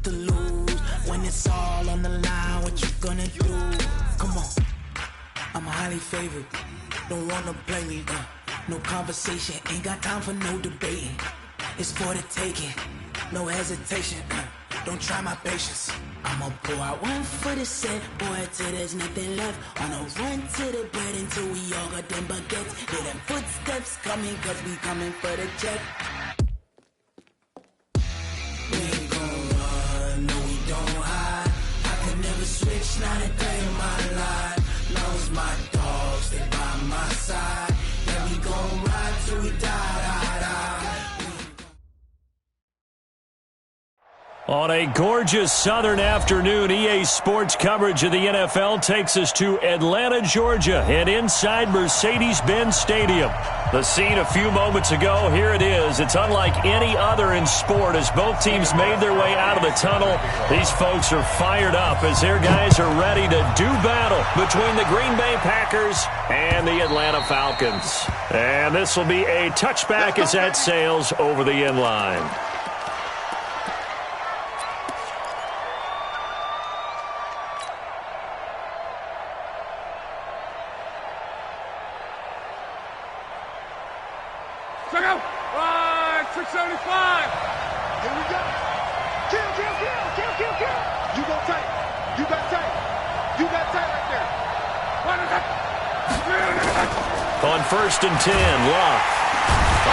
to lose. When it's all on the line, what you gonna do? Come on, I'm highly favored. Don't wanna play me, no conversation, ain't got time for no debating. It's for the taking, no hesitation, don't try my patience. I'ma pour out one for the set, boy, till there's nothing left. On a run to the bread until we all got them baguettes. Hear them footsteps coming, cause we coming for the check. We ain't gon' run, no we don't hide. I could never switch, now they play my line. Long as my dogs, they by my side. Yeah, we gon' ride till we die. On a gorgeous southern afternoon, EA Sports coverage of the NFL takes us to Atlanta, Georgia, and inside Mercedes-Benz Stadium. The scene a few moments ago, here it is. It's unlike any other in sport as both teams made their way out of the tunnel. These folks are fired up as their guys are ready to do battle between the Green Bay Packers and the Atlanta Falcons. And this will be a touchback as that sails over the end line. Check out. 675. Here we go. Kill. You go tight. You got tight. You got tight right there. On 1st and 10, Luck.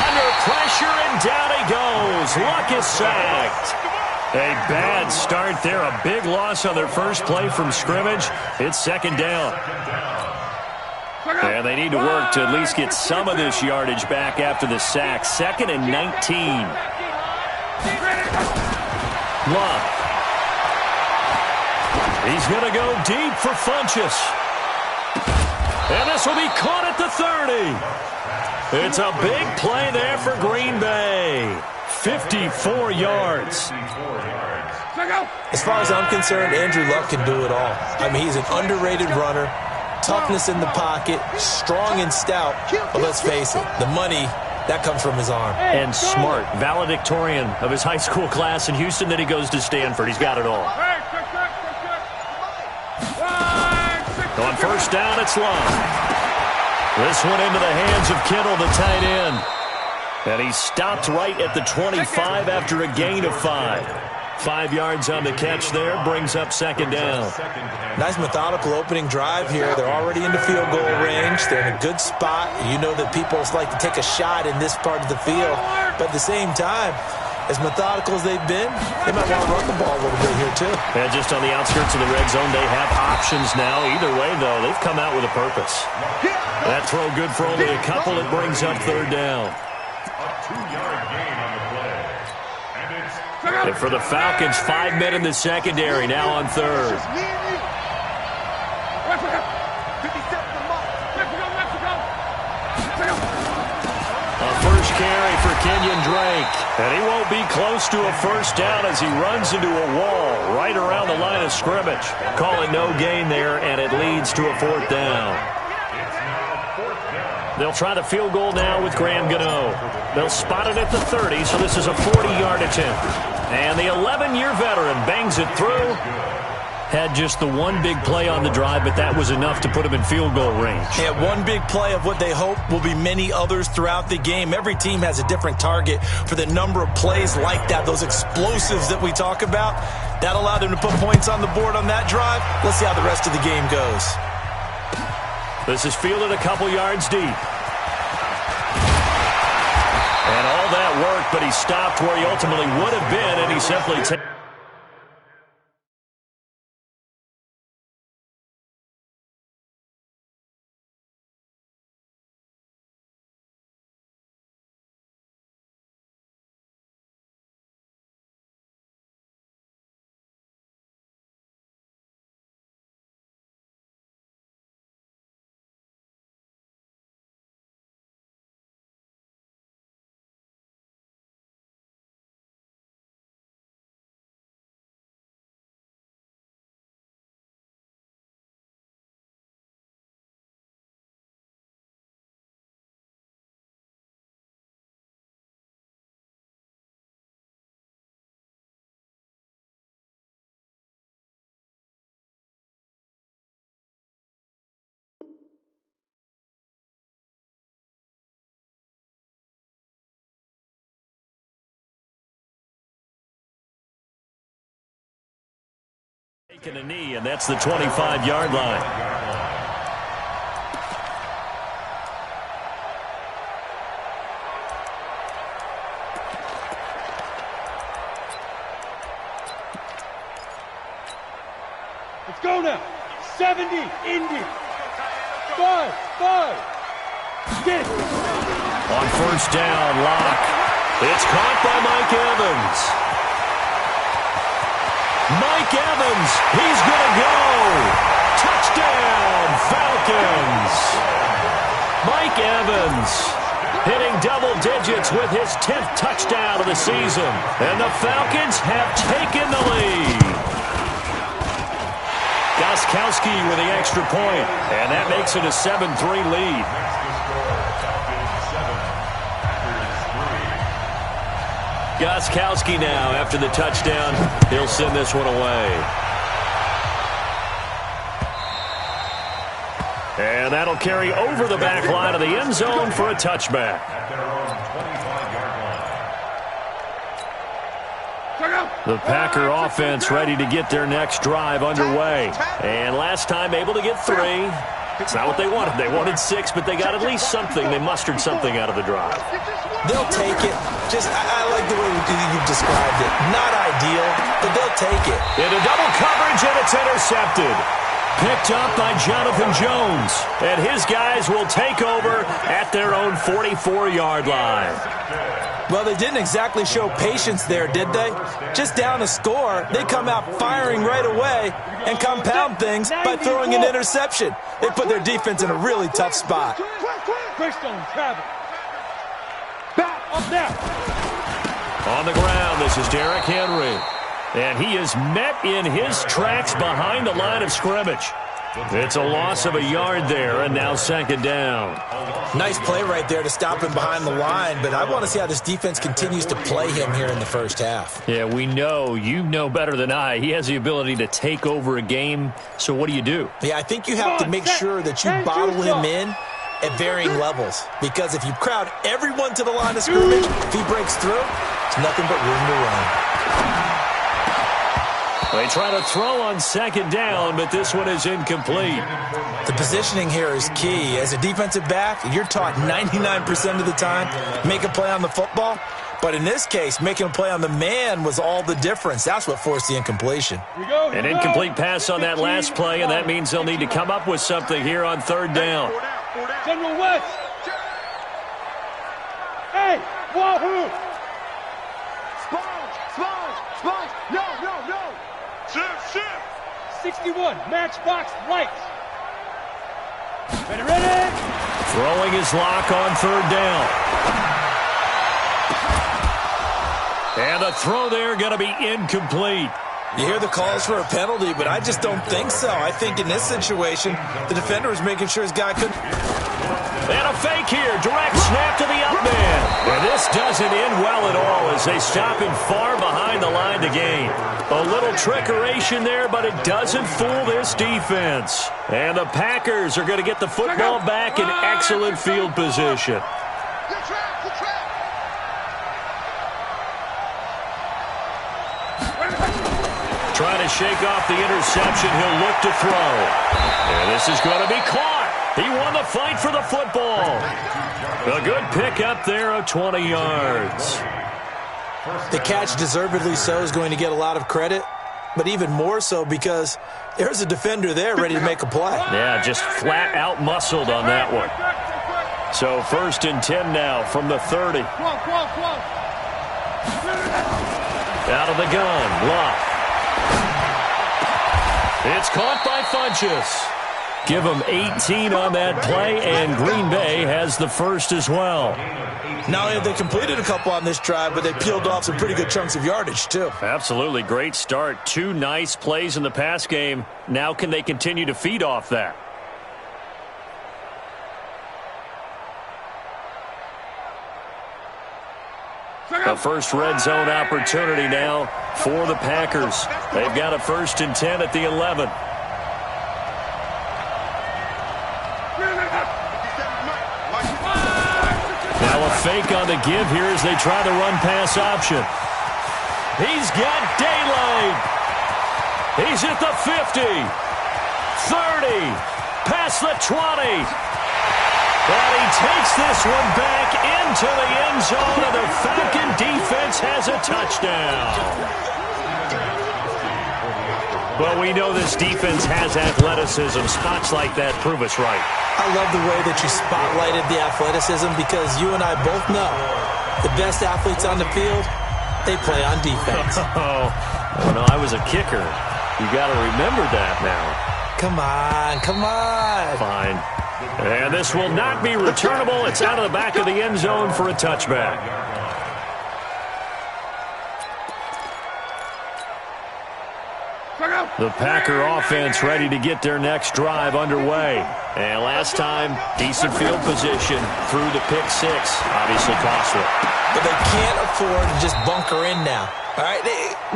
Under pressure, and down he goes. Luck is sacked. A bad start there. A big loss on their first play from scrimmage. It's 2nd down. And they need to work to at least get some of this yardage back after the sack. 2nd and 19. Love. He's going to go deep for Funchess. And this will be caught at the 30. It's a big play there for Green Bay. 54 yards. As far as I'm concerned, Andrew Luck can do it all. I mean, he's an underrated runner. Toughness in the pocket, strong and stout, but let's face it, the money, that comes from his arm. And smart, valedictorian of his high school class in Houston, then he goes to Stanford. He's got it all. On 1st down, it's long. This one into the hands of Kittle, the tight end. And he stopped right at the 25 after a gain of 5. 5 yards on the catch there, brings up 2nd down. Nice methodical opening drive here. They're already into field goal range. They're in a good spot. You know that people like to take a shot in this part of the field. But at the same time, as methodical as they've been, they might want to run the ball a little bit here too. And just on the outskirts of the red zone, they have options now. Either way, though, they've come out with a purpose. That throw good for only a couple. It brings up 3rd down. A 2-yard gain on the play. And for the Falcons, 5 men in the secondary, now on 3rd. A first carry for Kenyon Drake. And he won't be close to a 1st down as he runs into a wall right around the line of scrimmage. Calling no gain there, and it leads to a 4th down. They'll try the field goal now with Graham Gano. They'll spot it at the 30, so this is a 40-yard attempt. And the 11-year veteran bangs it through. Had just the one big play on the drive, but that was enough to put him in field goal range. Yeah, one big play of what they hope will be many others throughout the game. Every team has a different target for the number of plays like that, those explosives that we talk about. That allowed them to put points on the board on that drive. Let's see how the rest of the game goes. This is fielded a couple yards deep. And all that work, but he stopped where he ultimately would have been, and he simply Taking a knee, and that's the 25-yard line. Let's go now. 70, Indy. 5. Get it. On first down, Locke. It's caught by Mike Evans. Mike Evans, he's going to go. Touchdown, Falcons. Mike Evans hitting double digits with his 10th touchdown of the season. And the Falcons have taken the lead. Gostkowski with the extra point, and that makes it a 7-3 lead. Gostkowski now, after the touchdown, he'll send this one away. And that'll carry over the back line of the end zone for a touchback. The Packer offense ready to get their next drive underway. And last time able to get 3. It's not what they wanted. They wanted 6, but they got at least something. They mustered something out of the drive. They'll take it. I like the way you've described it. Not ideal, but they'll take it. Into double coverage, and it's intercepted. Picked up by Jonathan Jones. And his guys will take over at their own 44-yard line. Well, they didn't exactly show patience there, did they? Just down a score, they come out firing right away and compound things by throwing an interception. They put their defense in a really tough spot. Greystone, travel. Back, up now. On the ground, this is Derrick Henry. And he is met in his tracks behind the line of scrimmage. It's a loss of a yard there, and now second down. Nice play right there to stop him behind the line, but I want to see how this defense continues to play him here in the first half. Yeah, we know. You know better than I. He has the ability to take over a game, so what do you do? Yeah, I think you have to make sure that you bottle him in at varying levels, because if you crowd everyone to the line of scrimmage, if he breaks through, it's nothing but room to run. They try to throw on second down, but this one is incomplete. The positioning here is key. As a defensive back, you're taught 99% of the time, make a play on the football. But in this case, making a play on the man was all the difference. That's what forced the incompletion. An incomplete pass on that last play, and that means they'll need to come up with something here on third down. General West. Hey, wahoo! Sponge. No. 61, matchbox lights. Ready. Throwing his lock on third down. And the throw there going to be incomplete. You hear the calls for a penalty, but I just don't think so. I think in this situation, the defender was making sure his guy couldn't. And a fake here. Direct snap to the up man. And this doesn't end well at all as they stop him far behind the line to gain. A little trickeration there, but it doesn't fool this defense. And the Packers are going to get the football back in excellent field position. Trying to shake off the interception. He'll look to throw. And this is going to be caught. He won the fight for the football. A good pickup there of 20 yards. The catch, deservedly so, is going to get a lot of credit, but even more so because there's a defender there ready to make a play. Yeah, just flat out muscled on that one. So 1st and 10 now from the 30. Out of the gun, Locke. It's caught by Funchess. Give them 18 on that play, and Green Bay has the first as well. Not only have they completed a couple on this drive, but they peeled off some pretty good chunks of yardage, too. Absolutely. Great start. 2 nice plays in the pass game. Now can they continue to feed off that? The first red zone opportunity now for the Packers. They've got a 1st and 10 at the 11. Now a fake on the give here as they try the run-pass option. He's got daylight. He's at the 50, 30, past the 20. And he takes this one back into the end zone, and the Falcon defense has a touchdown. Well, we know this defense has athleticism. Spots like that prove us right. I love the way that you spotlighted the athleticism because you and I both know the best athletes on the field, they play on defense. Oh, no, I was a kicker. You got to remember that now. Come on, come on. Fine. And this will not be returnable. It's out of the back of the end zone for a touchback. The Packer offense ready to get their next drive underway. And last time, decent field position through the pick six. Obviously costly. But they can't afford to just bunker in now. All right,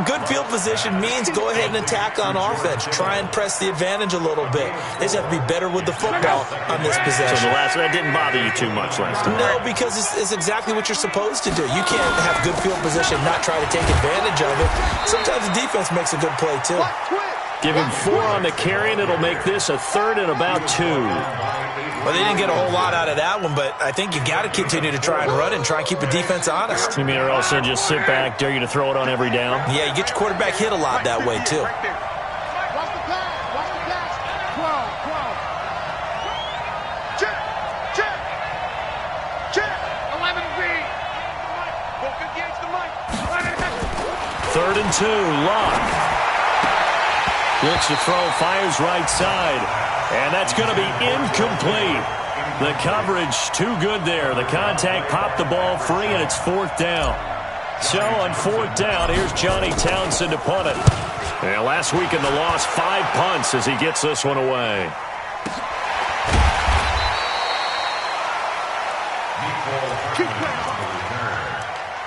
good field position means go ahead and attack on offense. Try and press the advantage a little bit. They just have to be better with the football on this possession. So that didn't bother you too much last time? No, because it's exactly what you're supposed to do. You can't have good field position and not try to take advantage of it. Sometimes the defense makes a good play, too. Give him 4 on the carry, and it'll make this a 3rd and about 2. Well, they didn't get a whole lot out of that one, but I think you got to continue to try and run and try and keep the defense honest. You mean or else they'll just sit back, dare you to throw it on every down? Yeah, you get your quarterback hit a lot that way, too. Watch the pass. 12. Check. 11B. Walk against the mic. 3rd and 2, Locke. Looks to throw, fires right side. And that's going to be incomplete. The coverage too good there. The contact popped the ball free, and it's 4th down. So on 4th down, here's Johnny Townsend to punt it. And last week in the loss, 5 punts as he gets this one away.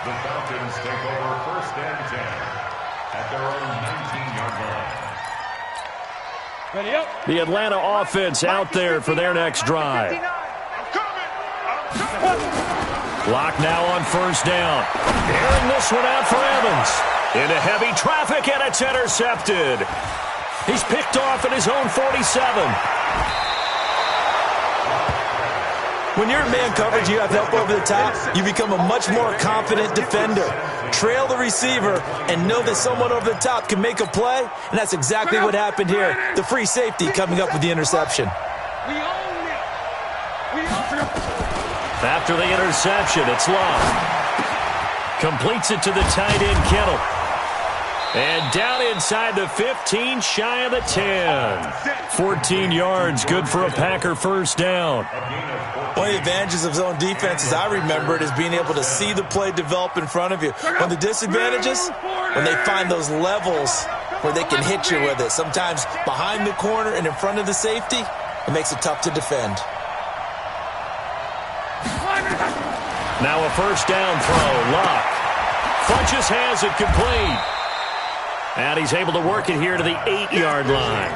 The Falcons take over 1st and 10 at their own 19-yard line. The Atlanta offense out there for their next drive. Lock now on 1st down. Airing this one out for Evans. Into heavy traffic, and it's intercepted. He's picked off at his own 47. When you're in man coverage, you have help over the top. You become a much more confident defender. Trail the receiver and know that someone over the top can make a play, and that's exactly what happened here. The free safety coming up with the interception. After the interception, it's Love. Completes it to the tight end, Kittle. And down inside the 15, shy of the 10. 14 yards, good for a Packer 1st down. One of the advantages of zone defense, as I remember it, is being able to see the play develop in front of you. One of the disadvantages, when they find those levels where they can hit you with it. Sometimes behind the corner and in front of the safety, it makes it tough to defend. Now a 1st down throw. Locke. Funches has it complete. And he's able to work it here to the 8-yard line.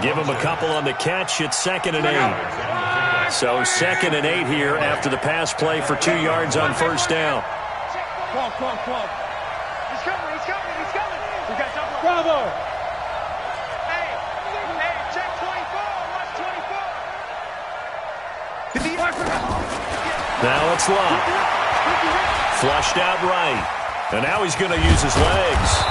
Give him a couple on the catch. It's 2nd and 8. So 2nd and 8 here after the pass play for 2 yards on 1st down. He's coming. We got double. Bravo. Hey, check 24. Watch 24. Now it's Locke. Flushed out right. And now he's going to use his legs.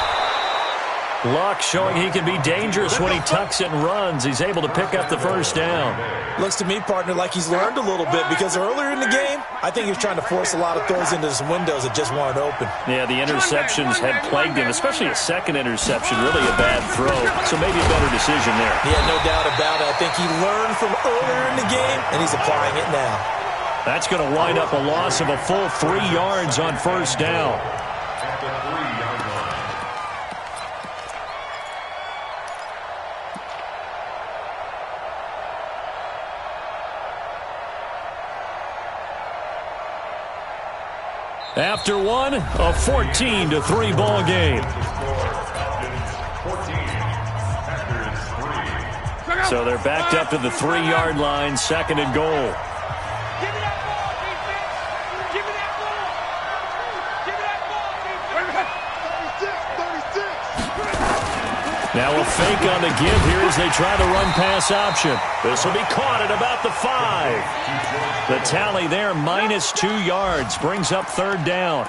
Locke showing he can be dangerous when he tucks it and runs. He's able to pick up the 1st down. Looks to me, partner, like he's learned a little bit because earlier in the game, I think he was trying to force a lot of throws into some windows that just weren't open. Yeah, the interceptions had plagued him, especially a 2nd interception, really a bad throw. So maybe a better decision there. Yeah, no doubt about it. I think he learned from earlier in the game, and he's applying it now. That's going to wind up a loss of a full 3 yards on 1st down. At the 3-yard line. After one, a 14-3 ball game. So they're backed up to the 3-yard line, 2nd and goal. Now a fake on the give here as they try the run-pass option. This will be caught at about the 5. The tally there, -2 yards, brings up third down.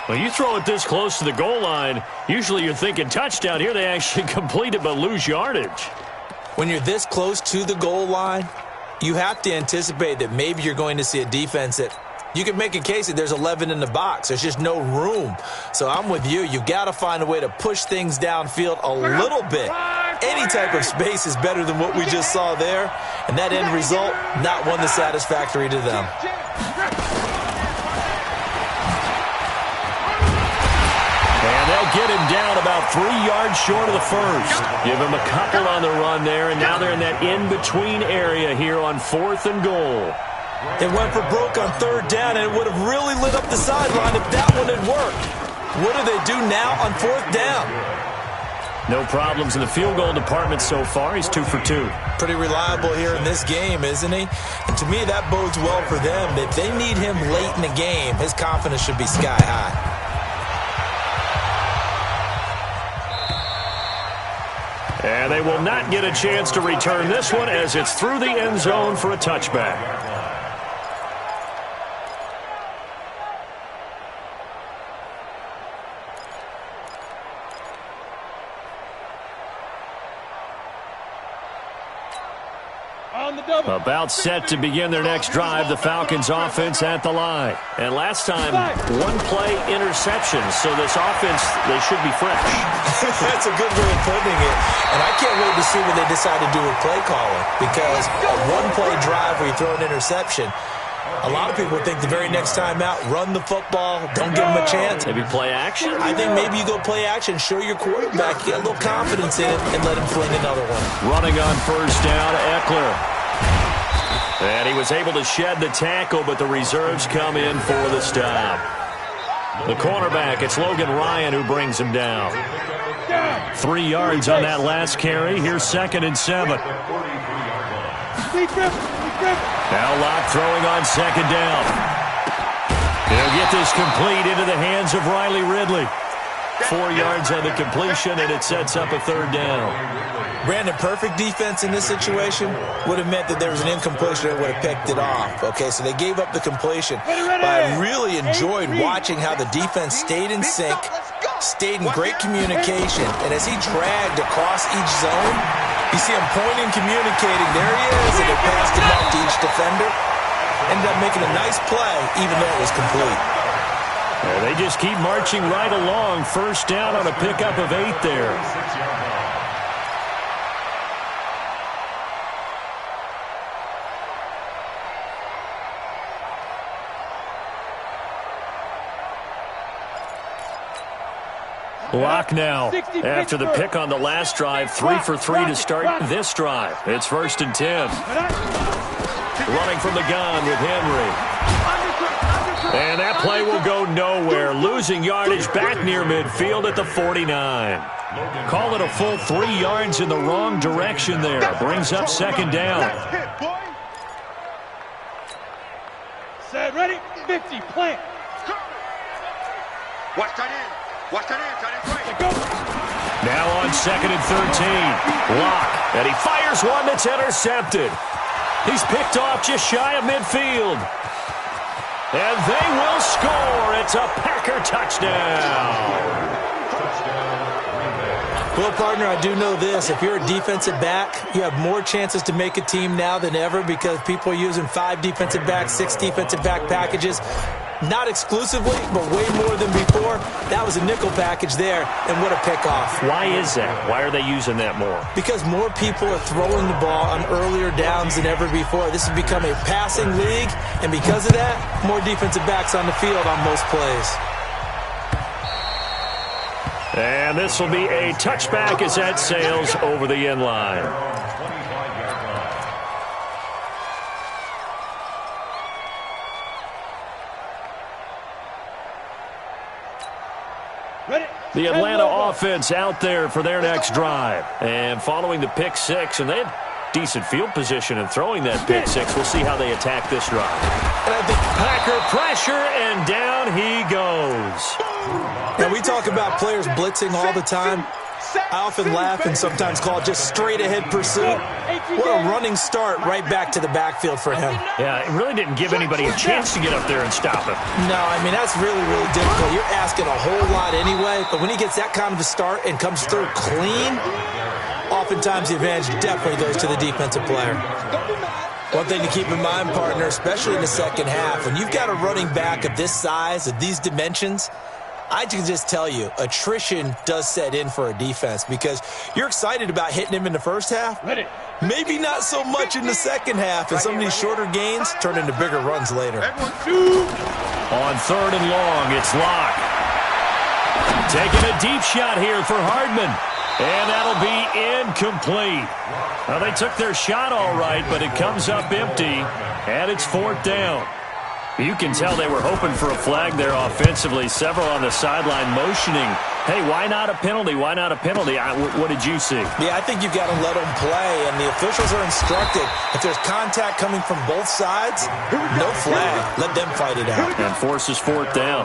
Well, you throw it this close to the goal line, usually you're thinking touchdown. Here they actually complete it but lose yardage. When you're this close to the goal line, you have to anticipate that maybe you're going to see a defense that you can make a case that there's 11 in the box. There's just no room. So I'm with you. You've got to find a way to push things downfield a little bit. Any type of space is better than what we just saw there. And that end result, not one that's satisfactory to them. And they'll get him down about 3 yards short of the first. Give him a couple on the run there, and now they're in that in-between area here on 4th and goal. They went for broke on third down, and it would have really lit up the sideline if that one had worked. What do they do now on 4th down? No problems in the field goal department so far. He's 2 for 2. Pretty reliable here in this game, isn't he? And to me, that bodes well for them. If they need him late in the game, his confidence should be sky high. And they will not get a chance to return this one as it's through the end zone for a touchback. About set to begin their next drive, the Falcons offense at the line. And last time, one-play interception, so this offense, they should be fresh. That's a good way of putting it. And I can't wait to see what they decide to do with play calling, because a one-play drive where you throw an interception, a lot of people think the very next time out, run the football, don't give them a chance. Maybe play action? I think maybe you go play action, show your quarterback, get a little confidence in it, and let him fling another one. Running on first down, Eckler. And he was able to shed the tackle, but the reserves come in for the stop. The cornerback, it's Logan Ryan who brings him down. 3 yards on that last carry. Here's 2nd and 7. Now Locke throwing on 2nd down. He'll get this complete into the hands of Riley Ridley. 4 yards on the completion, and it sets up a 3rd down. Brandon, perfect defense in this situation would have meant that there was an incompletion that would have picked it off. Okay, so they gave up the completion. But I really enjoyed watching how the defense stayed in sync, stayed in great communication, and as he dragged across each zone, you see him pointing, communicating. There he is, and they passed him off to each defender. Ended up making a nice play, even though it was complete. And they just keep marching right along. First down on a pickup of 8 there. Locke now, after the pick on the last drive, 3 for 3 to start this drive. It's 1st and 10. Running from the gun with Henry. And that play will go nowhere. Losing yardage back near midfield at the 49. Call it a full 3 yards in the wrong direction there. Brings up 2nd down. Set, ready, 50, plant. Watch tight end. Watch tight end, right. Now on 2nd and 13. Locke, and he fires one that's intercepted. He's picked off just shy of midfield. And they will score. It's a Packer touchdown. Well, partner, I do know this. If you're a defensive back, you have more chances to make a team now than ever because people are using 5 defensive backs, 6 defensive back packages. Not exclusively, but way more than before. That was a nickel package there, and what a pickoff. Why is that? Why are they using that more? Because more people are throwing the ball on earlier downs than ever before. This has become a passing league, and because of that, more defensive backs on the field on most plays. And this will be a touchback as that sails over the end line. The Atlanta offense out there for their next drive. And following the pick 6, and they had decent field position in throwing that pick 6. We'll see how they attack this drive. Packer pressure, and down he goes. Now, we talk about players blitzing all the time. I often laugh and sometimes call it just straight-ahead pursuit. What a running start right back to the backfield for him. Yeah, it really didn't give anybody a chance to get up there and stop him. No, I mean, that's really, really difficult. You're asking a whole lot anyway, but when he gets that kind of a start and comes through clean, oftentimes the advantage definitely goes to the defensive player. One thing to keep in mind, partner, especially in the second half, when you've got a running back of this size, of these dimensions, I can just tell you, attrition does set in for a defense because you're excited about hitting him in the first half. Maybe not so much in the second half, and some of these shorter gains turn into bigger runs later. On 3rd and long, it's Locke. Taking a deep shot here for Hardman. And that'll be incomplete. Well, they took their shot all right, but it comes up empty, and it's 4th down. You can tell they were hoping for a flag there offensively. Several on the sideline motioning, hey, why not a penalty? Why not a penalty? What did you see? Yeah, I think you've got to let them play, and the officials are instructed. If there's contact coming from both sides, no flag. Let them fight it out. And forces 4th down.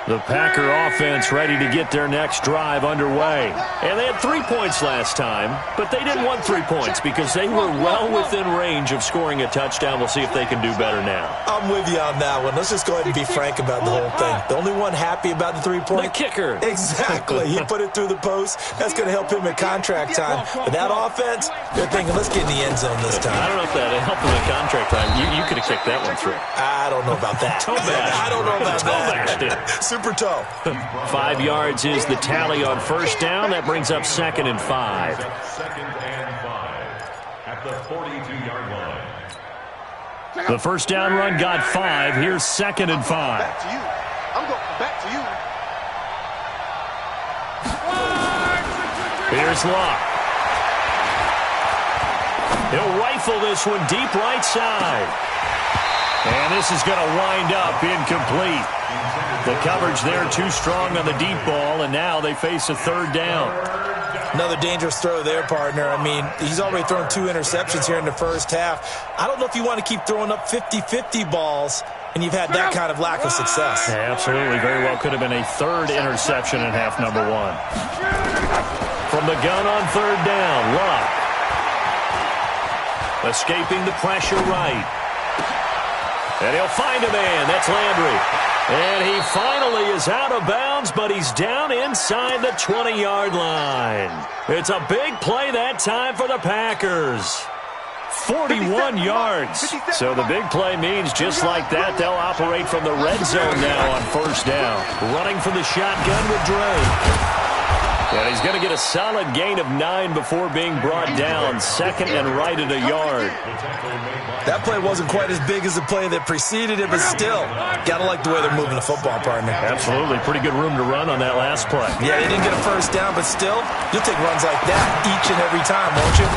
The Packer offense ready to get their next drive underway. And they had 3 points last time, but they didn't want 3 points because they were well within range of scoring a touchdown. We'll see if they can do better now. I'm with you on that one. Let's just go ahead and be frank about the whole thing. The only one happy about the 3-point? The kicker. Exactly. He put it through the post. That's going to help him at contract time. But that offense, they're thinking, let's get in the end zone this time. I don't know if that helped him at contract time. You could have kicked that one through. I don't know about that. I don't know about that. Super toe. 5 yards is the tally on 1st down. That brings up 2nd and 5. 2nd and 5 at the 42-yard line. The 1st down run got 5. Here's 2nd and 5. Back to you. I'm going back to you. Here's Locke. He'll rifle this one deep right side. And this is going to wind up incomplete. The coverage there too strong on the deep ball, and now they face a 3rd down. Another dangerous throw there, partner. I mean, he's already thrown 2 interceptions here in the first half. I don't know if you want to keep throwing up 50-50 balls, and you've had that kind of lack of success. Yeah, absolutely. Very well could have been a 3rd interception in half number 1. From the gun on 3rd down, Locke. Escaping the pressure right. And he'll find a man. That's Landry. And he finally is out of bounds, but he's down inside the 20-yard line. It's a big play that time for the Packers. 41 yards. So the big play means just like that, they'll operate from the red zone now on 1st down. Running from the shotgun with Dre. And he's going to get a solid gain of 9 before being brought down. 2nd and right at a yard. That play wasn't quite as big as the play that preceded it, but still, got to like the way they're moving the football, partner. Absolutely. Pretty good room to run on that last play. Yeah, they didn't get a 1st down, but still, you'll take runs like that each and every time, won't you?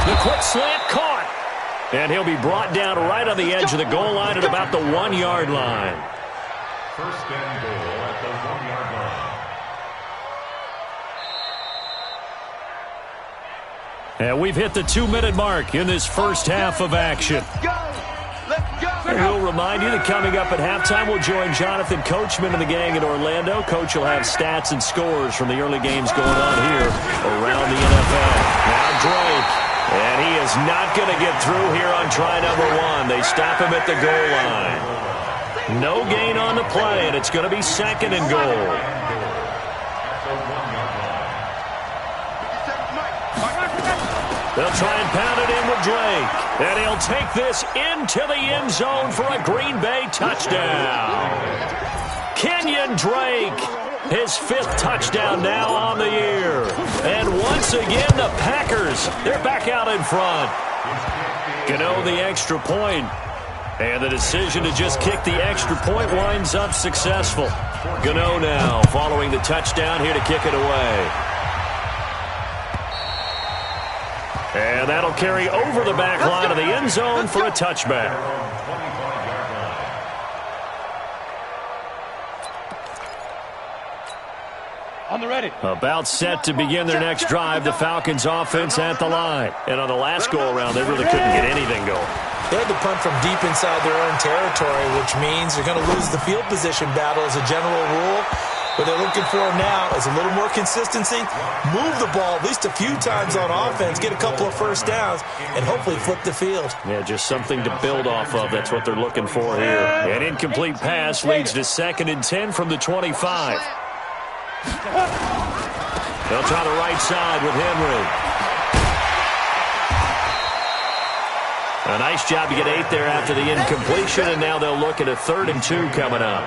The quick slant caught. And he'll be brought down right on the edge of the goal line at about the 1-yard line. 1st and goal at the 1-yard line. And we've hit the 2-minute mark in this first half of action. And we'll remind you that coming up at halftime, we'll join Jonathan Coachman and the gang in Orlando. Coach will have stats and scores from the early games going on here around the NFL. Now Drake, and he is not going to get through here on try number 1. They stop him at the goal line. No gain on the play, and it's going to be 2nd and goal. They'll try and pound it in with Drake. And he'll take this into the end zone for a Green Bay touchdown. Kenyon Drake, his 5th touchdown now on the year. And once again, the Packers, they're back out in front. Gano the extra point. And the decision to just kick the extra point winds up successful. Gano now following the touchdown here to kick it away. And that'll carry over the back line of the end zone for a touchback. On the ready. About set to begin their next drive, the Falcons offense at the line. And on the last go-around, they really couldn't get anything going. They had to punt from deep inside their own territory, which means they're going to lose the field position battle as a general rule. What they're looking for now is a little more consistency, move the ball at least a few times on offense, get a couple of first downs, and hopefully flip the field. Yeah, just something to build off of. That's what they're looking for here. An incomplete pass leads to 2nd and 10 from the 25. They'll try the right side with Henry. A nice job to get 8 there after the incompletion, and now they'll look at a 3rd and 2 coming up.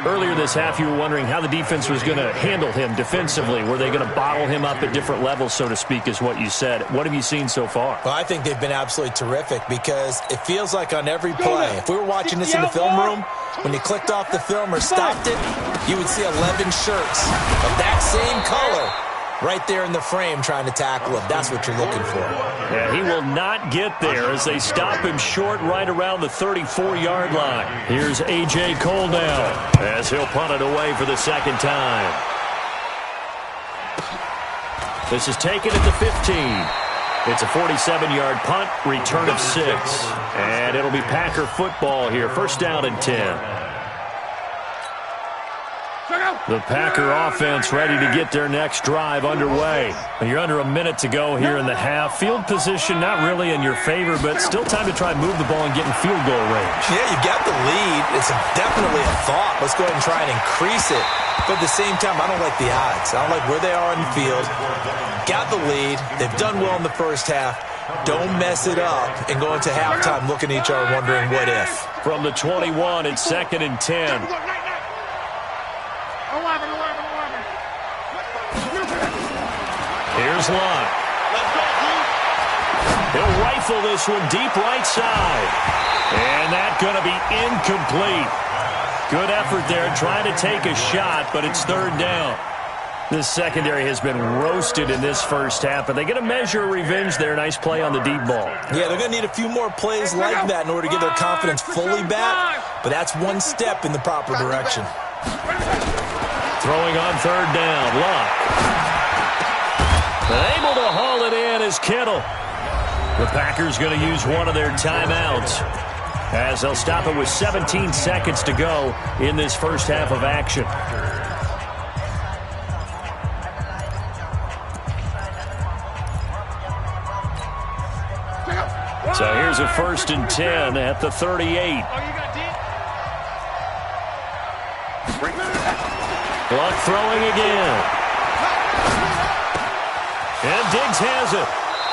Earlier this half, you were wondering how the defense was going to handle him defensively. Were they going to bottle him up at different levels, so to speak, is what you said. What have you seen so far? Well, I think they've been absolutely terrific because it feels like on every play, if we were watching this in the film room, when you clicked off the film or stopped it, you would see 11 shirts of that same color right there in the frame trying to tackle him. That's what you're looking for. Yeah, he will not get there as they stop him short right around the 34-yard line. Here's A.J. Cole now as he'll punt it away for the 2nd time. This is taken at the 15. It's a 47-yard punt, return of 6. And it'll be Packer football here. 1st down and 10. The Packer offense ready to get their next drive underway. You're under a minute to go here in the half. Field position not really in your favor, but still time to try and move the ball and get in field goal range. Yeah, you got the lead. It's definitely a thought. Let's go ahead and try and increase it. But at the same time, I don't like the odds. I don't like where they are on the field. Got the lead. They've done well in the first half. Don't mess it up and go into halftime looking at each other wondering what if. From the 21, it's 2nd and 10. Here's Locke. He'll rifle this one deep right side. And that's going to be incomplete. Good effort there trying to take a shot, but it's 3rd down. This secondary has been roasted in this first half, but they get a measure of revenge there. Nice play on the deep ball. Yeah, they're going to need a few more plays like that in order to get their confidence fully back, but that's one step in the proper direction. Throwing on 3rd down, Locke. Able to haul it in is Kittle. The Packers going to use one of their timeouts as they'll stop it with 17 seconds to go in this first half of action. So here's a 1st and 10 at the 38. Luck throwing again. And Diggs has it.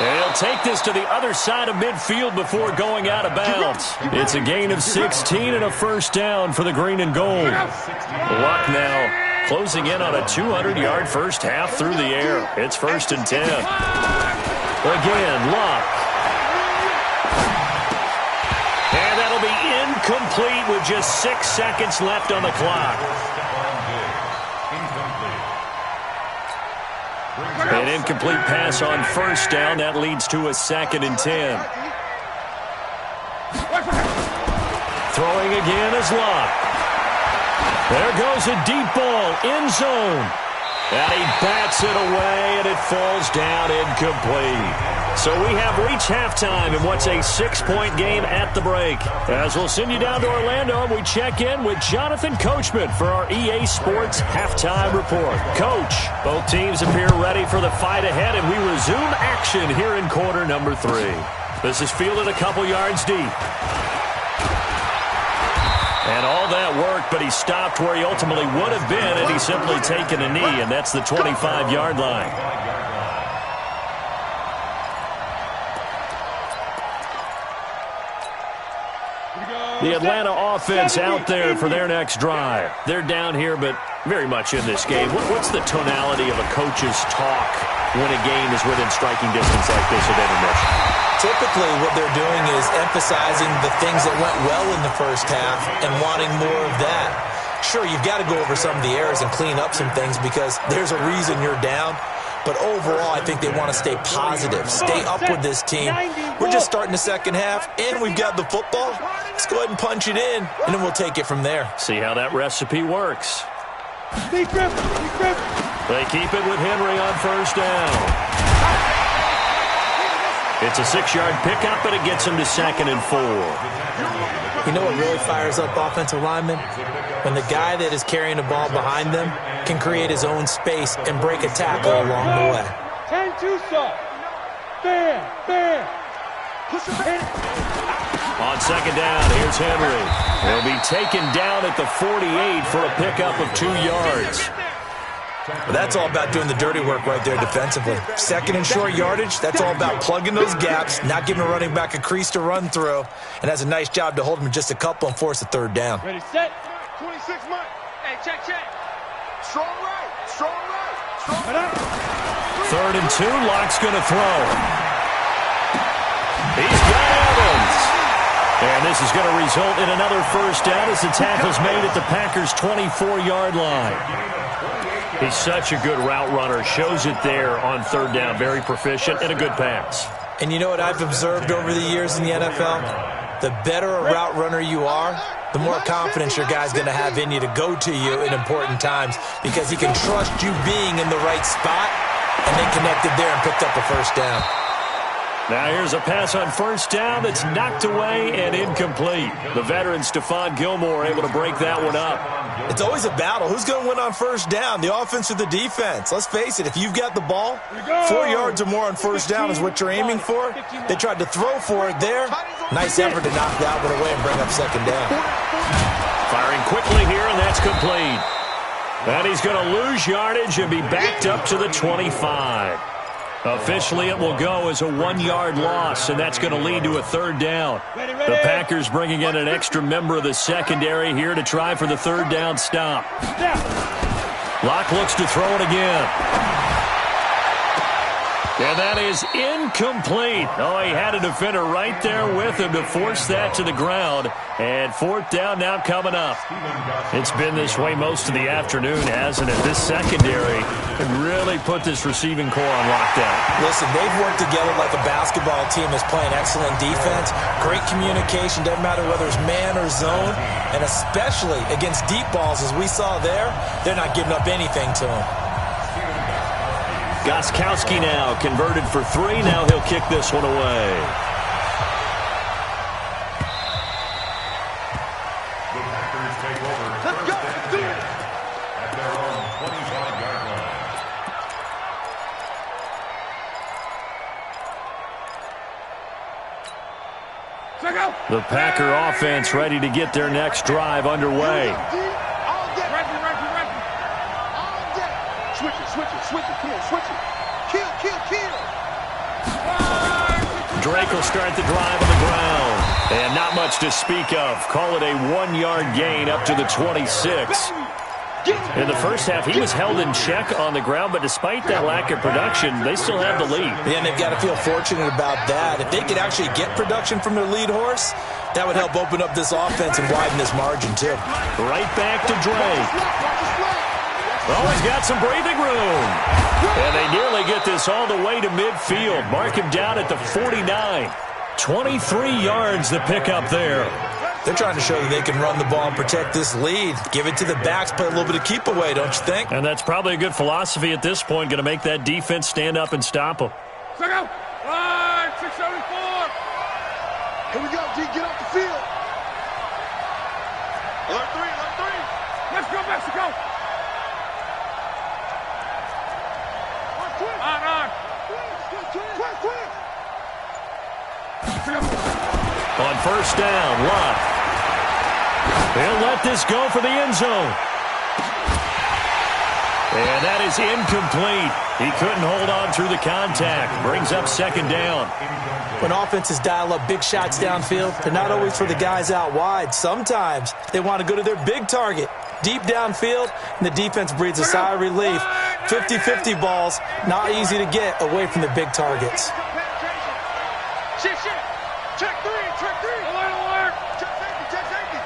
And he'll take this to the other side of midfield before going out of bounds. It's a gain of 16 and a 1st down for the green and gold. Luck now closing in on a 200-yard first half through the air. It's 1st and 10. Again, Luck. And that'll be incomplete with just 6 seconds left on the clock. An incomplete pass on 1st down. That leads to a 2nd and 10. Throwing again is Locke. There goes a deep ball, end zone. And he bats it away, and it falls down incomplete. So we have reached halftime in what's a 6-point game at the break. As we'll send you down to Orlando, and we check in with Jonathan Coachman for our EA Sports Halftime Report. Coach, both teams appear ready for the fight ahead, and we resume action here in quarter number 3. This is fielded a couple yards deep. And all that work, but he stopped where he ultimately would have been had he simply taken a knee, and that's the 25-yard line. The Atlanta offense out there for their next drive. They're down here, but very much in this game. What's the tonality of a coach's talk when a game is within striking distance like this at intermission? Typically, what they're doing is emphasizing the things that went well in the first half and wanting more of that. Sure, you've got to go over some of the errors and clean up some things because there's a reason you're down. But overall, I think they want to stay positive, stay up with this team. We're just starting the second half, and we've got the football. Let's go ahead and punch it in, and then we'll take it from there. See how that recipe works. They keep it with Henry on 1st down. It's a 6-yard pickup, and it gets him to 2nd and 4. You know what really fires up offensive linemen? When the guy that is carrying the ball behind them can create his own space and break a tackle along the way. 10-2 soft. Bam, bam. Push him in. On 2nd down, here's Henry. He'll be taken down at the 48 for a pickup of 2 yards. Well, that's all about doing the dirty work right there defensively. 2nd and short yardage, that's all about plugging those gaps, not giving a running back a crease to run through, and has a nice job to hold him just a couple and force a 3rd down. Ready, set. 26 months. Hey, check. Strong right. Strong right. Strong right. 3rd and 2, Locke's going to throw. He's got Evans. And this is going to result in another 1st down as the tackle's made at the Packers' 24-yard line. He's such a good route runner. Shows it there on 3rd down. Very proficient and a good pass. And you know what I've observed over the years in the NFL? The better a route runner you are, the more confidence your guy's going to have in you to go to you in important times because he can trust you being in the right spot, and they connected there and picked up a 1st down. Now here's a pass on 1st down that's knocked away and incomplete. The veteran Stephon Gilmore able to break that one up. It's always a battle. Who's going to win on 1st down, the offense or the defense? Let's face it, if you've got the ball, 4 yards or more on 1st down is what you're aiming for. They tried to throw for it there. Nice effort to knock that one away and bring up 2nd down. Firing quickly here, and that's complete. And he's going to lose yardage and be backed up to the 25. Officially, it will go as a 1-yard loss, and that's going to lead to a 3rd down. The Packers bringing in an extra member of the secondary here to try for the 3rd down stop. Locke looks to throw it again. And that is incomplete. Oh, he had a defender right there with him to force that to the ground. And 4th down now coming up. It's been this way most of the afternoon, hasn't it? This secondary can really put this receiving core on lockdown. Listen, they've worked together like a basketball team is playing excellent defense. Great communication, doesn't matter whether it's man or zone. And especially against deep balls, as we saw there, they're not giving up anything to them. Gostkowski now converted for 3. Now he'll kick this one away. The Packers take over. Let's go. Let's do it. At their own 25-yard line. The Packer offense ready to get their next drive underway. Switch it, come on, switch it. Kill. Drake will start the drive on the ground. And not much to speak of. Call it a 1-yard gain up to the 26. In the first half, he was held in check on the ground, but despite that lack of production, they still have the lead. Yeah, and they've got to feel fortunate about that. If they could actually get production from their lead horse, that would help open up this offense and widen this margin, too. Right back to Drake. Oh, he's got some breathing room. And they nearly get this all the way to midfield. Mark him down at the 49. 23 yards the pickup there. They're trying to show that they can run the ball and protect this lead. Give it to the backs, play a little bit of keep away, don't you think? And that's probably a good philosophy at this point. Going to make that defense stand up and stop them. Check out. 674. Here we go, G. Get off the field. Alert 3. Let's go, Mexico. On 1st down, Locke. He'll let this go for the end zone. And that is incomplete. He couldn't hold on through the contact. Brings up 2nd down. When offenses dial up big shots downfield, they're not always for the guys out wide. Sometimes they want to go to their big target, deep downfield, and the defense breathes a sigh of relief. 50-50 balls, not easy to get away from the big targets. Shit. Check 3. Alert. Check safety.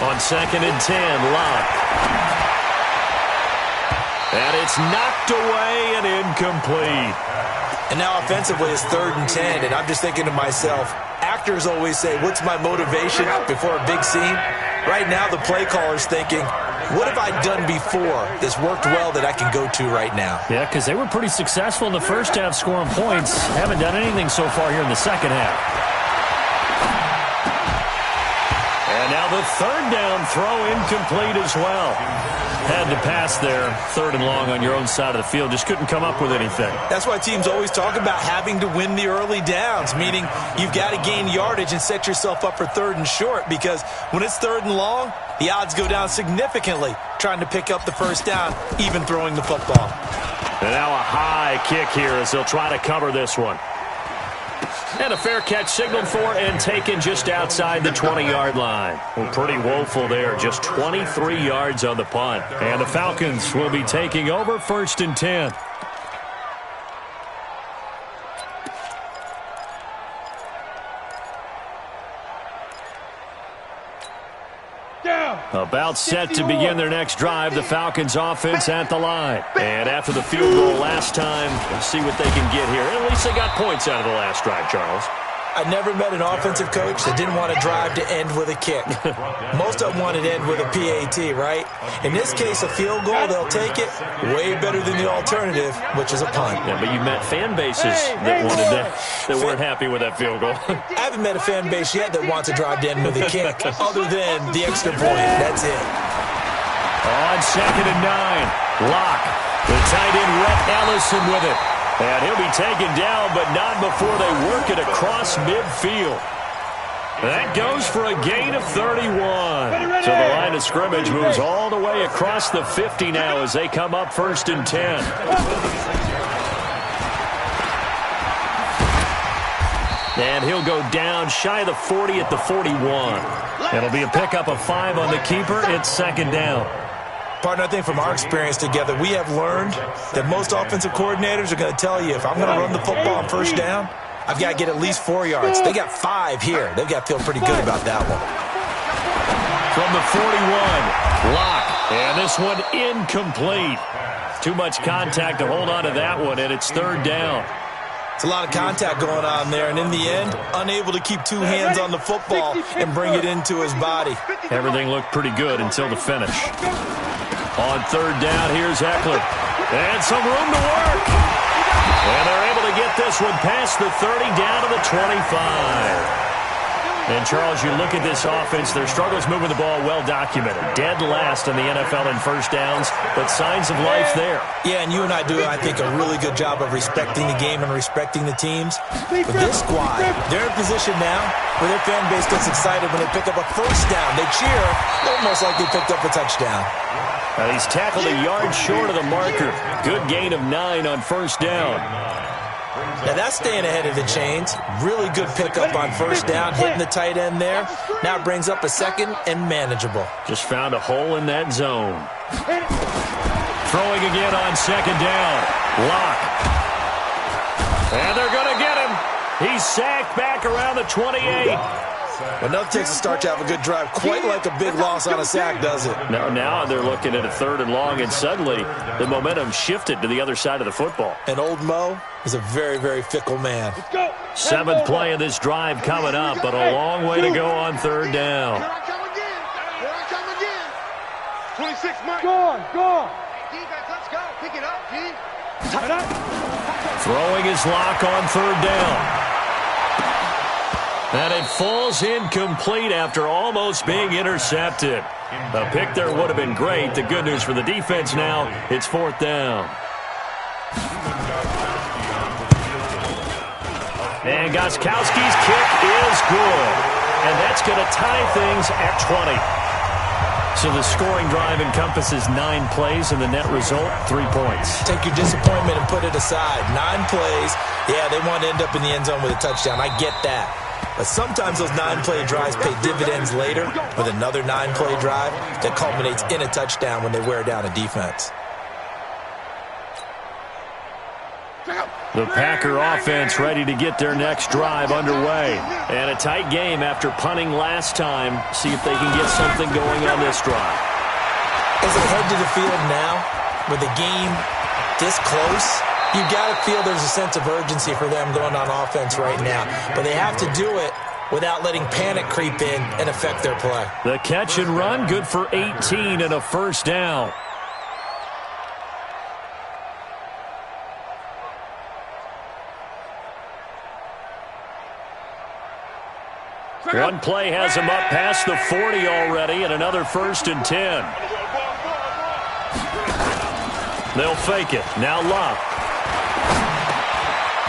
On 2nd and 10, Locke. And it's knocked away and incomplete. And now offensively it's 3rd and 10, and I'm just thinking to myself, actors always say, what's my motivation before a big scene? Right now the play caller's thinking, what have I done before that's worked well that I can go to right now? Yeah, because they were pretty successful in the first half scoring points. Haven't done anything so far here in the second half. And now the third down throw incomplete as well. Had to pass there, 3rd and long on your own side of the field. Just couldn't come up with anything. That's why teams always talk about having to win the early downs, meaning you've got to gain yardage and set yourself up for 3rd and short, because when it's 3rd and long, the odds go down significantly trying to pick up the first down, even throwing the football. And now a high kick here as they'll try to cover this one. And a fair catch signaled for and taken just outside the 20-yard line. Well, pretty woeful there. Just 23 yards on the punt. And the Falcons will be taking over 1st and 10. About set to begin their next drive, the Falcons offense at the line. And after the field goal last time, we'll see what they can get here. At least they got points out of the last drive, Charles. I never met an offensive coach that didn't want to drive to end with a kick. Most of them wanted to end with a PAT, right? In this case, a field goal, they'll take it way better than the alternative, which is a punt. Yeah, but you met fan bases that wanted that weren't happy with that field goal. I haven't met a fan base yet that wants to drive to end with a kick, other than the extra point. That's it. On 2nd and 9, Locke. The tight end, Rhett Ellison with it. And he'll be taken down, but not before they work it across midfield. That goes for a gain of 31. So the line of scrimmage moves all the way across the 50 now as they come up 1st and 10. And he'll go down shy of the 40 at the 41. It'll be a pickup of 5 on the keeper. It's 2nd down. Partner, I think from our experience together, we have learned that most offensive coordinators are going to tell you, if I'm going to run the football on 1st down, I've got to get at least 4 yards. They got 5 here. They've got to feel pretty good about that one. From the 41, Locke. And this one incomplete. Too much contact to hold on to that one, and it's 3rd down. It's a lot of contact going on there, and in the end, unable to keep 2 hands on the football and bring it into his body. Everything looked pretty good until the finish. On 3rd down, here's Eckler. And some room to work. And they're able to get this one past the 30 down to the 25. And, Charles, you look at this offense, their struggles moving the ball well documented. Dead last in the NFL in first downs, but signs of life there. Yeah, and you and I do, I think, a really good job of respecting the game and respecting the teams. But this squad, they're in a position now where their fan base gets excited when they pick up a first down. They cheer almost like they picked up a touchdown. He's tackled a yard short of the marker. Good gain of 9 on 1st down. Now that's staying ahead of the chains. Really good pickup on 1st down, hitting the tight end there. Now it brings up a 2nd and manageable. Just found a hole in that zone. Throwing again on 2nd down. Locke. And they're going to get him. He's sacked back around the 28. Well, nothing takes a start to have a good drive quite like a big loss on a sack, does it? Now they're looking at a 3rd and long, and suddenly the momentum shifted to the other side of the football. And old Mo is a very, very fickle man. 7th play of this drive coming up, but a long way to go on 3rd down. Here I come again. Here I come again. 26, Mike. Go on. Defense, let's go. Pick it up, G. Throwing his Locke on 3rd down. And it falls incomplete after almost being intercepted. A pick there would have been great. The good news for the defense now, it's 4th down. And Gostkowski's kick is good. And that's going to tie things at 20. So the scoring drive encompasses 9 plays, and the net result, 3 points. Take your disappointment and put it aside. 9 plays. Yeah, they want to end up in the end zone with a touchdown. I get that. But sometimes those 9-play drives pay dividends later with another 9-play drive that culminates in a touchdown when they wear down a defense. The Packer offense ready to get their next drive underway. And a tight game after punting last time. See if they can get something going on this drive. As they head to the field now, with the game this close, you got to feel there's a sense of urgency for them going on offense right now. But they have to do it without letting panic creep in and affect their play. The catch and run, good for 18 and a first down. One play has him up past the 40 already, and another 1st and 10. They'll fake it. Now Luck.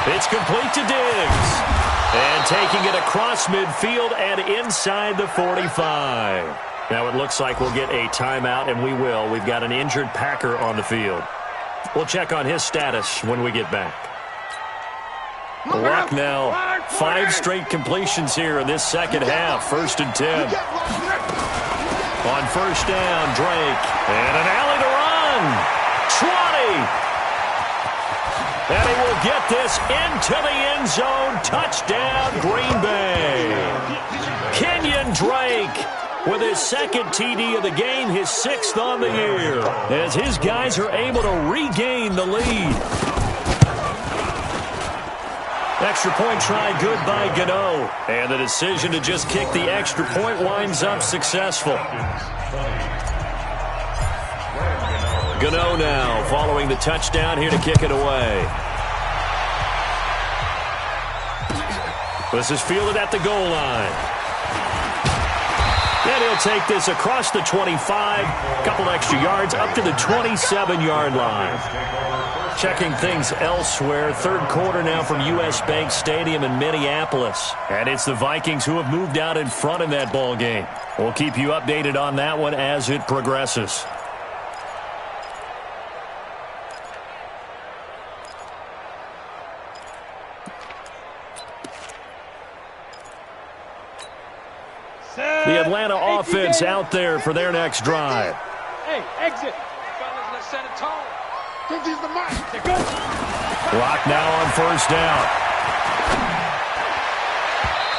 It's complete to Diggs. And taking it across midfield and inside the 45. Now it looks like we'll get a timeout, and we will. We've got an injured Packer on the field. We'll check on his status when we get back. Luck now, 5 straight completions here in this second half. 1st and 10. On first down, Drake. And an alley to run. 20. And he will get this into the end zone. Touchdown, Green Bay. Kenyon Drake with his 2nd TD of the game, his 6th on the year, as his guys are able to regain the lead. Extra point try good by Gano. And the decision to just kick the extra point winds up successful. Gano now following the touchdown here to kick it away. This is fielded at the goal line. And he'll take this across the 25. Couple extra yards up to the 27-yard line. Checking things elsewhere. 3rd quarter now from U.S. Bank Stadium in Minneapolis. And it's the Vikings who have moved out in front in that ball game. We'll keep you updated on that one as it progresses. The Atlanta offense out there for their next drive. Hey, exit. Fellas, let's set a tone. Don't use the mic. Clock now on first down.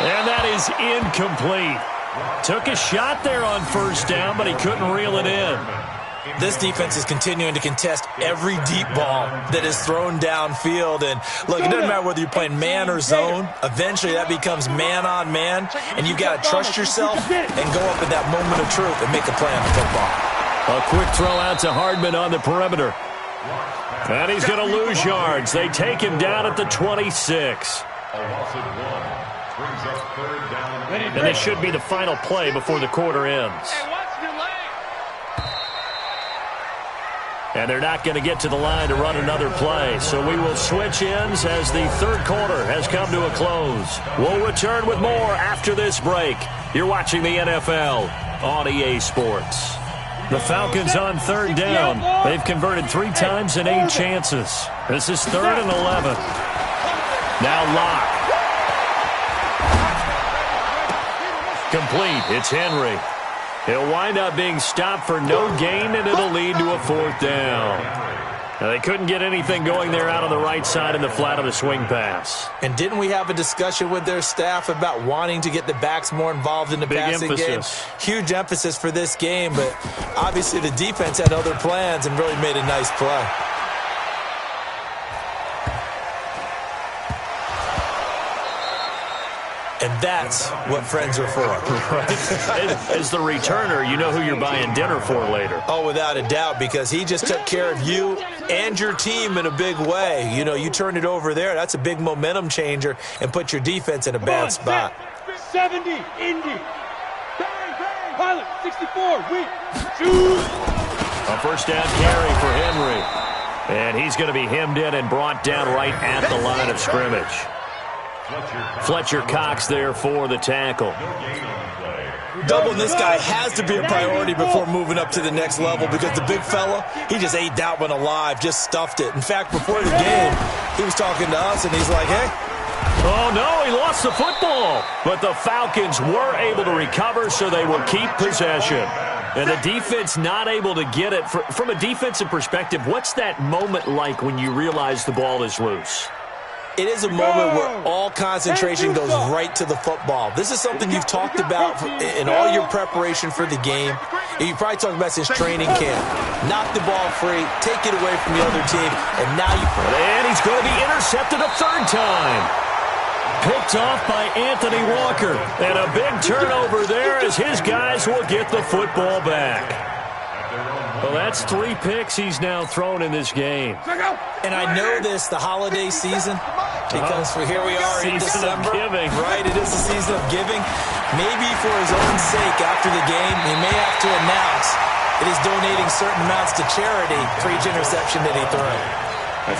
And that is incomplete. Took a shot there on first down, but he couldn't reel it in. This defense is continuing to contest every deep ball that is thrown downfield. And look, it doesn't matter whether you're playing man or zone. Eventually that becomes man on man. And you got to trust yourself and go up in that moment of truth and make a play on the football. A quick throw out to Hardman on the perimeter. And he's going to lose yards. They take him down at the 26. And this should be the final play before the quarter ends. And they're not going to get to the line to run another play. So we will switch ends as the 3rd quarter has come to a close. We'll return with more after this break. You're watching the NFL on EA Sports. The Falcons on 3rd down. They've converted 3 times in 8 chances. This is 3rd and 11. Now Locke. Complete. It's Henry. He'll wind up being stopped for no gain, and it'll lead to a 4th down. Now, they couldn't get anything going there out on the right side in the flat of the swing pass. And didn't we have a discussion with their staff about wanting to get the backs more involved in the passing game? Huge emphasis for this game, but obviously the defense had other plans and really made a nice play. And that's what friends are for. As the returner, you know who you're buying dinner for later. Oh, without a doubt, because he just took care of you and your team in a big way. You know, you turned it over there. That's a big momentum changer and put your defense in a bad spot. 70, Indy. Bang, bang. Pilot, 64, we choose. A first down carry for Henry. And he's going to be hemmed in and brought down right at the line of scrimmage. Fletcher Cox there for the tackle. Doubling this guy has to be a priority before moving up to the next level because the big fella, he just ate that one alive, just stuffed it. In fact, before the game, he was talking to us, and he's like, hey. Oh, no, he lost the football. But the Falcons were able to recover, so they will keep possession. And the defense not able to get it. From a defensive perspective, what's that moment like when you realize the ball is loose? It is a moment where all concentration goes right to the football. This is something you've talked about in all your preparation for the game. And you probably talked about since training camp. Knock the ball free, take it away from the other team, and now you... And he's going to be intercepted a 3rd time. Picked off by Anthony Walker. And a big turnover there as his guys will get the football back. Well, that's 3 picks he's now thrown in this game. And I know this, the holiday season, because here we are in December. Giving. Right, it is the season of giving. Maybe for his own sake after the game, he may have to announce that he's donating certain amounts to charity for each interception that he throws.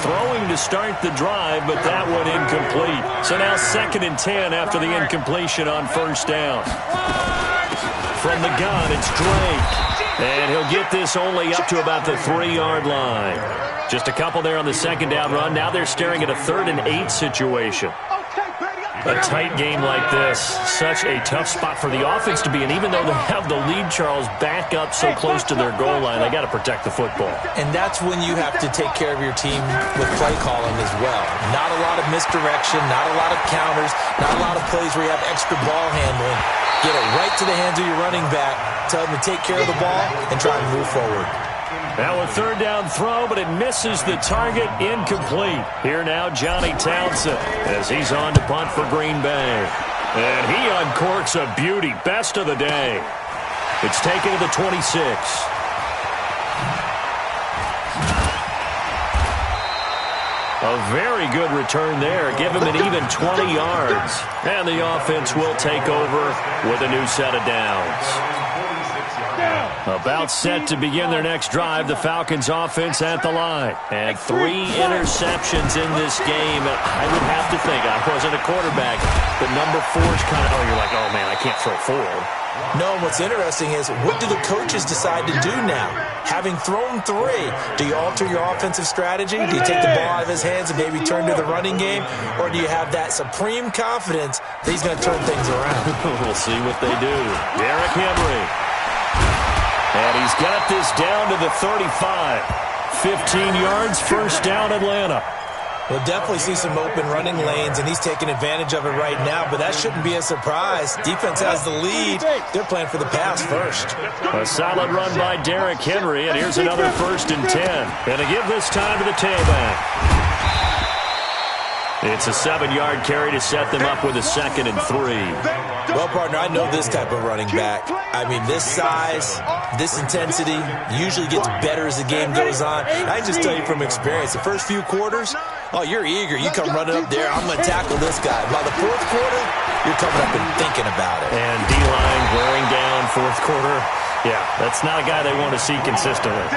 Throwing to start the drive, but that one incomplete. So now 2nd and 10 after the incompletion on 1st down. From the gun, it's Drake. And he'll get this only up to about the 3-yard line. Just a couple there on the 2nd down run. Now they're staring at a 3rd and 8 situation. A tight game like this, such a tough spot for the offense to be in. Even though they have the lead, Charles, back up so close to their goal line, they got to protect the football. And that's when you have to take care of your team with play calling as well. Not a lot of misdirection, not a lot of counters, not a lot of plays where you have extra ball handling. Get it right to the hands of your running back, tell them to take care of the ball, and try and move forward. Now a 3rd down throw, but it misses the target, incomplete. Here now Johnny Townsend as he's on to punt for Green Bay. And he uncorks a beauty, best of the day. It's taken to the 26. A very good return there. Give him an even 20 yards. And the offense will take over with a new set of downs. About set to begin their next drive, the Falcons offense at the line. And 3 interceptions in this game. I would have to think, I wasn't a quarterback, but number 4 is kind of, you're like, oh man, I can't throw 4. No, what's interesting is, what do the coaches decide to do now? Having thrown 3, do you alter your offensive strategy? Do you take the ball out of his hands and maybe turn to the running game? Or do you have that supreme confidence that he's going to turn things around? We'll see what they do. Derrick Henry. And he's got this down to the 35. 15 yards, 1st down, Atlanta. We'll definitely see some open running lanes, and he's taking advantage of it right now, but that shouldn't be a surprise. Defense has the lead. They're playing for the pass first. A solid run by Derrick Henry, and here's another 1st and 10. And to give this time to the tailback. It's a 7-yard carry to set them up with a 2nd and 3. Well, partner, I know this type of running back. I mean, this size, this intensity usually gets better as the game goes on. I can just tell you from experience, the first few quarters, oh, you're eager. You come running up there, I'm going to tackle this guy. By the 4th quarter, you're coming up and thinking about it. And D-line wearing down 4th quarter. Yeah, that's not a guy they want to see consistently.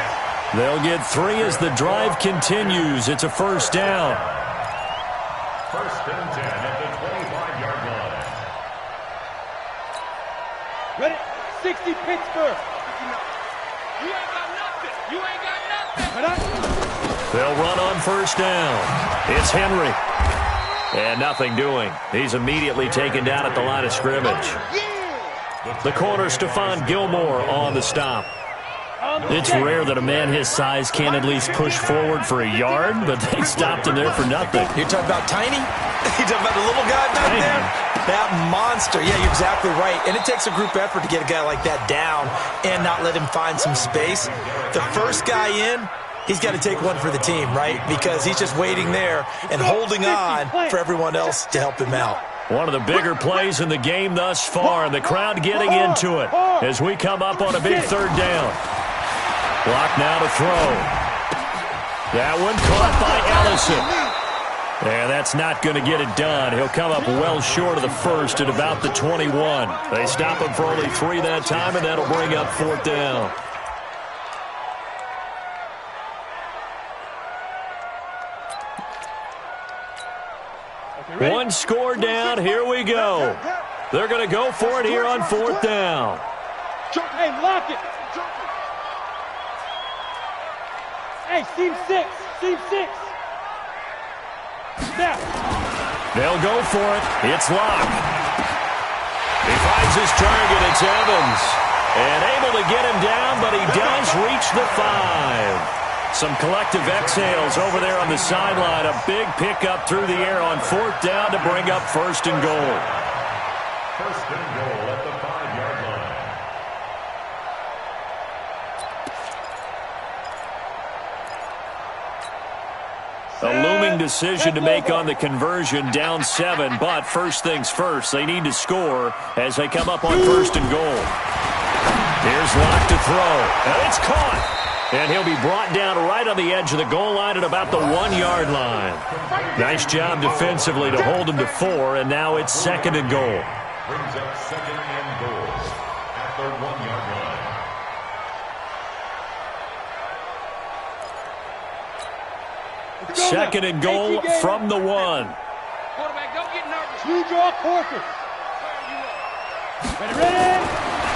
They'll get 3 as the drive continues. It's a 1st down. 1st and 10 at the 25-yard line. Ready? 60 Pittsburgh. You ain't got nothing. You ain't got nothing. They'll run on 1st down. It's Henry. And nothing doing. He's immediately taken down at the line of scrimmage. The corner, Stephon Gilmore, on the stop. It's rare that a man his size can at least push forward for a yard, but they stopped him there for nothing. You're talking about tiny? You're talking about the little guy back there? That monster. Yeah, you're exactly right. And it takes a group effort to get a guy like that down and not let him find some space. The first guy in, he's got to take one for the team, right? Because he's just waiting there and holding on for everyone else to help him out. One of the bigger plays in the game thus far, and the crowd getting into it as we come up on a big 3rd down. Block now to throw. That one caught by Ellison. And that's not going to get it done. He'll come up well short of the 1st at about the 21. They stop him for only 3 that time, and that'll bring up 4th down. One score down. Here we go. They're going to go for it here on 4th down. Hey, lock it. Hey, seam 6. Seam 6. Now. They'll go for it. It's Locke. He finds his target. It's Evans. And able to get him down, but he does reach the 5. Some collective exhales over there on the sideline. A big pickup through the air on 4th down to bring up 1st and goal. 1st and goal at the 5-yard line. A looming decision to make on the conversion, down 7. But first things first, they need to score as they come up on 1st and goal. Here's Locke to throw, and it's caught. And he'll be brought down right on the edge of the goal line at about the 1-yard line. Nice job defensively to hold him to 4, and now it's 2nd and goal. Brings up 2nd and goal at the 1-yard line. Second and goal from the 1. Quarterback, don't get nervous. You draw quarter. Ready?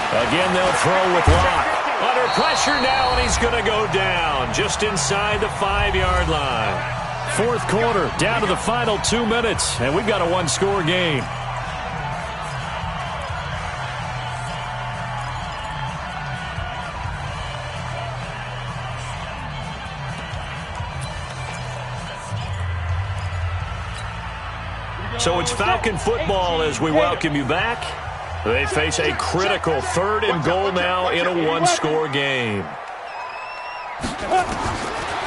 Again, they'll throw with Locke. Under pressure now, and he's going to go down just inside the 5-yard line. 4th quarter, down to the final 2 minutes, and we've got a 1-score game. So it's Falcon football as we welcome you back. They face a critical 3rd and goal now in a 1-score game.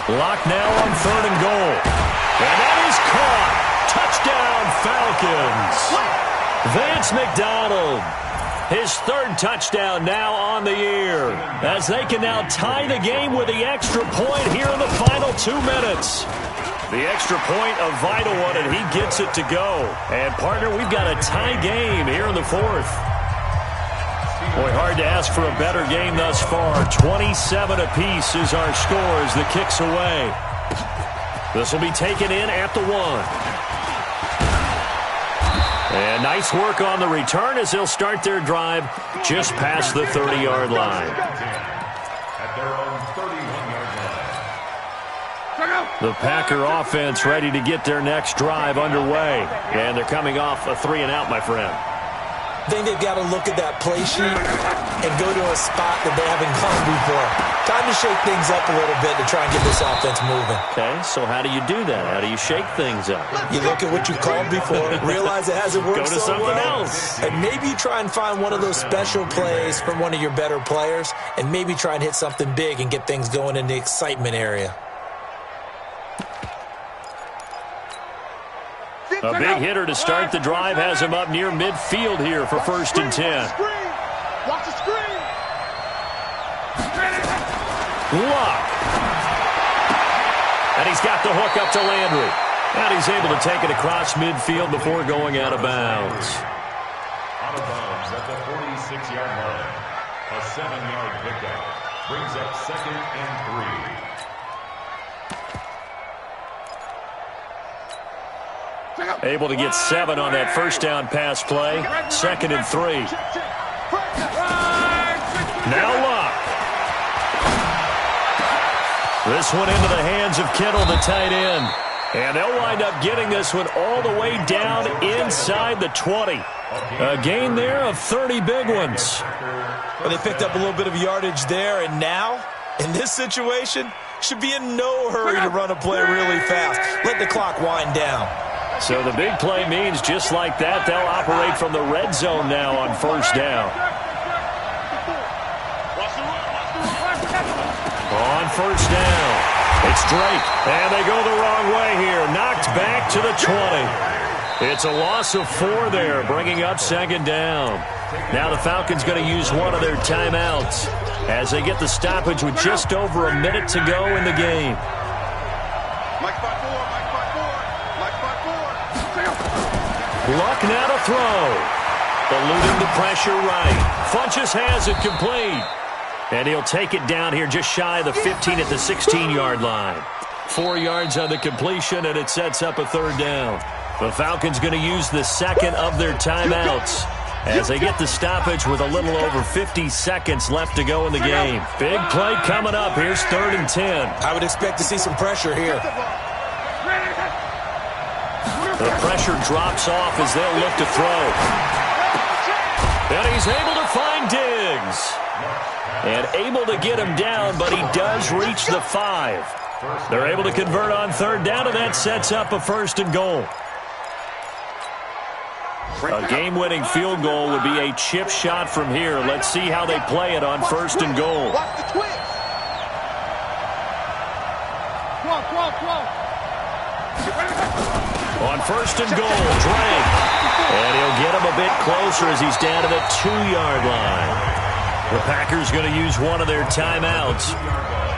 Locke now on 3rd and goal. And that is caught. Touchdown, Falcons. Vance McDonald. His 3rd touchdown now on the year. As they can now tie the game with the extra point here in the final 2 minutes. The extra point, a vital one, and he gets it to go. And, partner, we've got a tie game here in the 4th. Boy, hard to ask for a better game thus far. 27 apiece is our score as the kick's away. This will be taken in at the 1. And nice work on the return as they'll start their drive just past the 30-yard line. At their own 31-yard line. The Packer offense ready to get their next drive underway. And they're coming off a 3-and-out, my friend. I think they've got to look at that play sheet and go to a spot that they haven't gone before. Time to shake things up a little bit to try and get this offense moving. Okay, so how do you do that? How do you shake things up? You look at what you called before, realize it hasn't worked so well. Go to something else. And maybe you try and find one of those special plays from one of your better players, and maybe try and hit something big and get things going in the excitement area. A big hitter to start the drive has him up near midfield here for 1st and 10. Watch the screen. Locke. And he's got the hook up to Landry. And he's able to take it across midfield before going out of bounds. Out of bounds at the 46-yard line. A 7-yard pickup. Brings up 2nd and 3. Able to get 7 on that first down pass play. 2nd and 3. Now Locke. This one into the hands of Kittle, the tight end. And they'll wind up getting this one all the way down inside the 20. A gain there of 30 big ones. Well, they picked up a little bit of yardage there, and now, in this situation, should be in no hurry to run a play really fast. Let the clock wind down. So the big play means just like that, they'll operate from the red zone now on 1st down. On 1st down, it's Drake, and they go the wrong way here. Knocked back to the 20. It's a loss of 4 there, bringing up 2nd down. Now the Falcons going to use one of their timeouts as they get the stoppage with just over a minute to go in the game. Luck now to throw. Eluding the pressure right. Funchess has it complete. And he'll take it down here just shy of the 15 at the 16-yard line. 4 yards on the completion, and it sets up a 3rd down. The Falcons going to use the 2nd of their timeouts as they get the stoppage with a little over 50 seconds left to go in the game. Big play coming up. Here's 3rd and 10. I would expect to see some pressure here. The pressure drops off as they'll look to throw. And he's able to find Diggs. And able to get him down, but he does reach the 5. They're able to convert on 3rd down, and that sets up a 1st and goal. A game-winning field goal would be a chip shot from here. Let's see how they play it on 1st and goal. Watch the twist. Come on. On first and goal, Drake. And he'll get him a bit closer as he's down to the 2-yard line. The Packers going to use one of their timeouts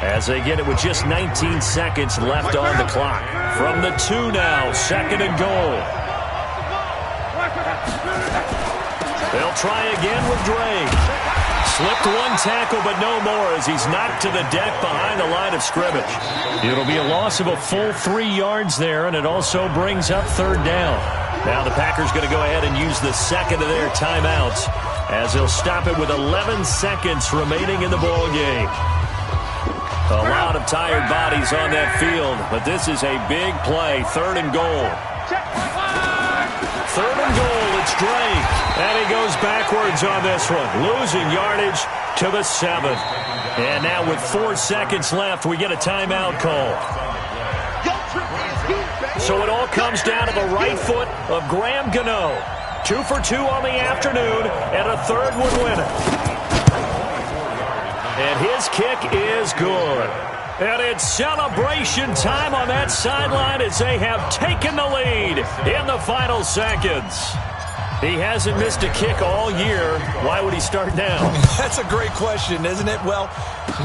as they get it with just 19 seconds left on the clock. From the 2 now, second and goal. They'll try again with Drake. Slipped one tackle, but no more as he's knocked to the deck behind the line of scrimmage. It'll be a loss of a full 3 yards there, and it also brings up third down. Now the Packers going to go ahead and use the second of their timeouts as they'll stop it with 11 seconds remaining in the ball game. A lot of tired bodies on that field, but this is a big play. Third and goal. Third and goal, it's Drake. And he goes backwards on this one, losing yardage to the 7. And now with 4 seconds left, we get a timeout call. So it all comes down to the right foot of Graham Gano. 2 for 2 on the afternoon, and a third would win it. And his kick is good. And it's celebration time on that sideline as they have taken the lead in the final seconds. He hasn't missed a kick all year. Why would he start now? That's a great question, isn't it? Well,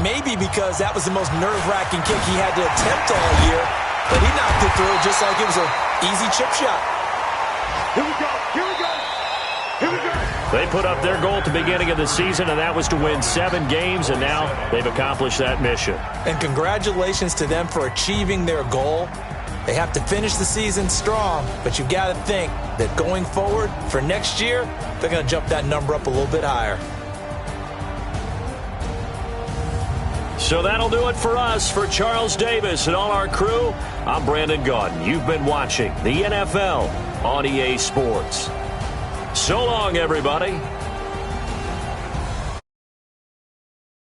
maybe because that was the most nerve-wracking kick he had to attempt all year, but he knocked it through just like it was an easy chip shot. Here we go. Here we go. Here we go. They put up their goal at the beginning of the season, and that was to win 7 games, and now they've accomplished that mission. And congratulations to them for achieving their goal. They have to finish the season strong, but you've got to think that going forward for next year, they're going to jump that number up a little bit higher. So that'll do it for us. For Charles Davis and all our crew, I'm Brandon Gaudin. You've been watching the NFL on EA Sports. So long, everybody.